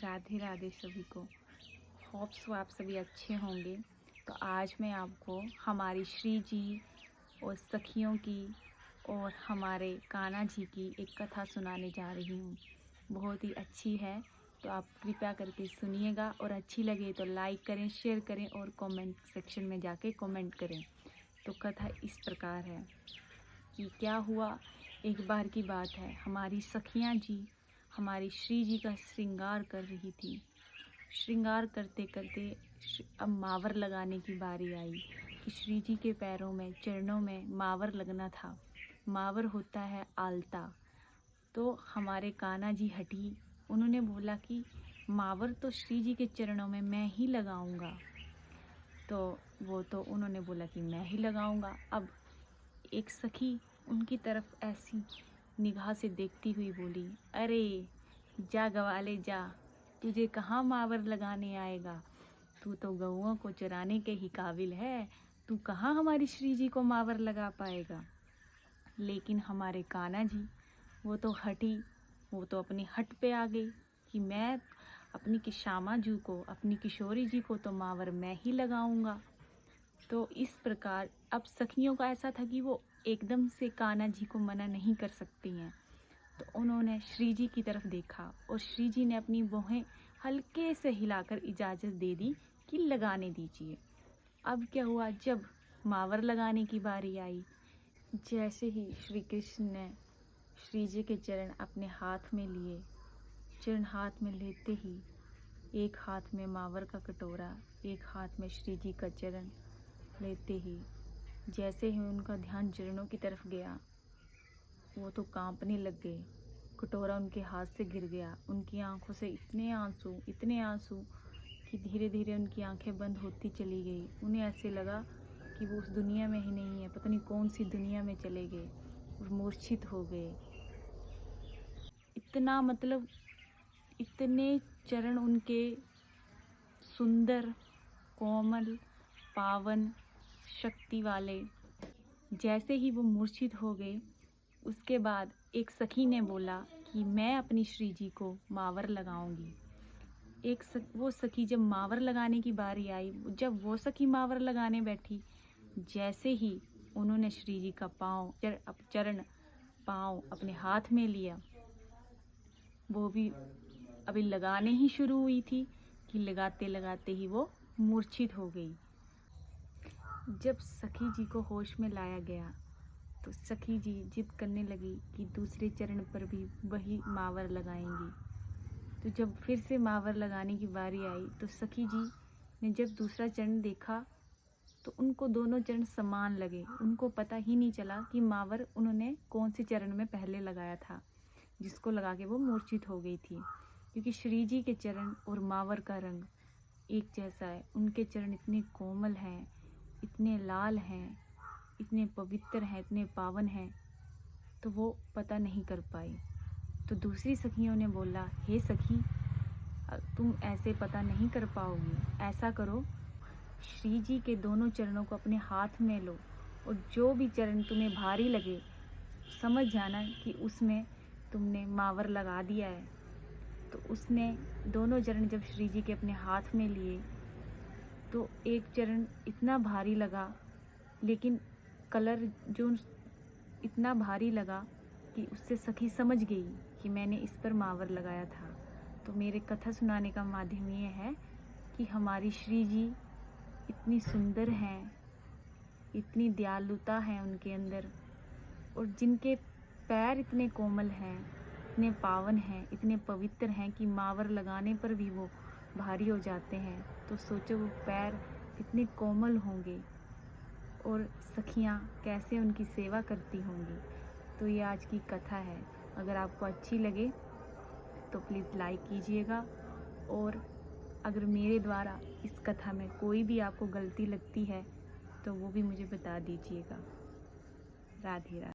राधे राधे सभी को। होप्स आप सभी अच्छे होंगे। तो आज मैं आपको हमारी श्री जी और सखियों की और हमारे कान्हा जी की एक कथा सुनाने जा रही हूँ। बहुत ही अच्छी है, तो आप कृपया करके सुनिएगा और अच्छी लगे तो लाइक करें, शेयर करें और कमेंट सेक्शन में जाके कमेंट करें। तो कथा इस प्रकार है कि क्या हुआ। एक बार की बात है, हमारी सखियाँ जी हमारी श्री जी का श्रृंगार कर रही थी। श्रृंगार करते करते अब मावर लगाने की बारी आई कि श्री जी के पैरों में, चरणों में मावर लगना था। मावर होता है आलता। तो हमारे कान्हा जी हटी, उन्होंने बोला कि मावर तो श्री जी के चरणों में मैं ही लगाऊंगा। तो उन्होंने बोला कि मैं ही लगाऊंगा। अब एक सखी उनकी तरफ ऐसी निगाह से देखती हुई बोली, अरे जा गवाले जा, तुझे कहाँ मावर लगाने आएगा, तू तो गौओं को चराने के ही काबिल है, तू कहाँ हमारी श्री जी को मावर लगा पाएगा। लेकिन हमारे कान्हा जी वो तो हटी, वो तो अपनी हट पे आ गई कि मैं अपनी श्यामा जी को, अपनी किशोरी जी को तो मावर मैं ही लगाऊंगा। तो इस प्रकार अब सखियों का ऐसा था कि वो एकदम से कान्हा जी को मना नहीं कर सकती हैं। तो उन्होंने श्री जी की तरफ देखा और श्री जी ने अपनी भौहें हल्के से हिलाकर इजाज़त दे दी कि लगाने दीजिए। अब क्या हुआ, जब मावर लगाने की बारी आई, जैसे ही श्री कृष्ण ने श्री जी के चरण अपने हाथ में लिए, चरण हाथ में लेते ही एक हाथ में मावर का कटोरा, एक हाथ में श्री जी का चरण लेते ही जैसे ही उनका ध्यान चरणों की तरफ गया, वो तो कांपने लग गए। कटोरा उनके हाथ से गिर गया। उनकी आंखों से इतने आंसू कि धीरे धीरे उनकी आंखें बंद होती चली गई। उन्हें ऐसे लगा कि वो उस दुनिया में ही नहीं है, पता नहीं कौन सी दुनिया में चले गए और मूर्छित हो गए। इतना मतलब इतने चरण उनके सुंदर, कोमल, पावन, शक्ति वाले। जैसे ही वो मूर्छित हो गए, उसके बाद एक सखी ने बोला कि मैं अपनी श्री जी को मावर लगाऊंगी। वो सखी जब मावर लगाने की बारी आई, जब वो सखी मावर लगाने बैठी, जैसे ही उन्होंने श्री जी का पाँव अपने हाथ में लिया, वो भी अभी लगाने ही शुरू हुई थी कि लगाते लगाते ही वो मूर्छित हो गई। जब सखी जी को होश में लाया गया तो सखी जी जिद करने लगी कि दूसरे चरण पर भी वही मावर लगाएंगी। तो जब फिर से मावर लगाने की बारी आई तो सखी जी ने जब दूसरा चरण देखा तो उनको दोनों चरण समान लगे। उनको पता ही नहीं चला कि मावर उन्होंने कौन से चरण में पहले लगाया था, जिसको लगा के वो मूर्छित हो गई थी। क्योंकि श्री जी के चरण और मावर का रंग एक जैसा है। उनके चरण इतने कोमल हैं, इतने लाल हैं, इतने पवित्र हैं, इतने पावन हैं, तो वो पता नहीं कर पाई। तो दूसरी सखियों ने बोला, हे सखी, तुम ऐसे पता नहीं कर पाओगी। ऐसा करो, श्री जी के दोनों चरणों को अपने हाथ में लो और जो भी चरण तुम्हें भारी लगे समझ जाना कि उसमें तुमने मावर लगा दिया है। तो उसने दोनों चरण जब श्री जी के अपने हाथ में लिए तो एक चरण इतना भारी लगा, लेकिन कलर जो इतना भारी लगा कि उससे सखी समझ गई कि मैंने इस पर मावर लगाया था। तो मेरे कथा सुनाने का माध्यम ये है कि हमारी श्री जी इतनी सुंदर हैं, इतनी दयालुता है उनके अंदर, और जिनके पैर इतने कोमल हैं, इतने पावन हैं, इतने पवित्र हैं कि मावर लगाने पर भी वो भारी हो जाते हैं। तो सोचो वो पैर कितने कोमल होंगे और सखियाँ कैसे उनकी सेवा करती होंगी। तो ये आज की कथा है। अगर आपको अच्छी लगे तो प्लीज़ लाइक कीजिएगा, और अगर मेरे द्वारा इस कथा में कोई भी आपको गलती लगती है तो वो भी मुझे बता दीजिएगा। राधे राधे।